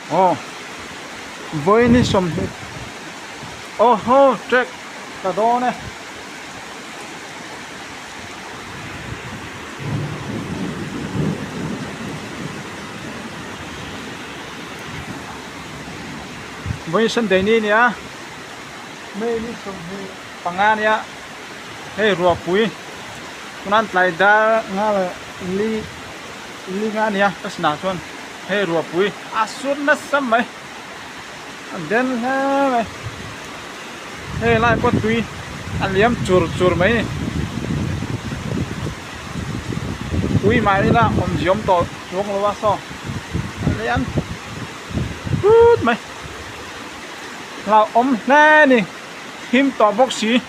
Ồ, với ní sầm hết. Ô hô, check cả đó này. Với sân đấy ní nhá. Mấy ní sầm hết. Pangan ya. Hey, rùa pui. Kunan lại đã ngã là li ngã nhá. Tất nào chuan. Hey, rùa pui. Asur na sắm mày. Den ha mày. Hey, lại có tui. Anh liếm chur mấy. Tui mày đi là om giom to xuống lo so. Anh liếm. Hút mày. Là om nè nè. Him to bốc xí.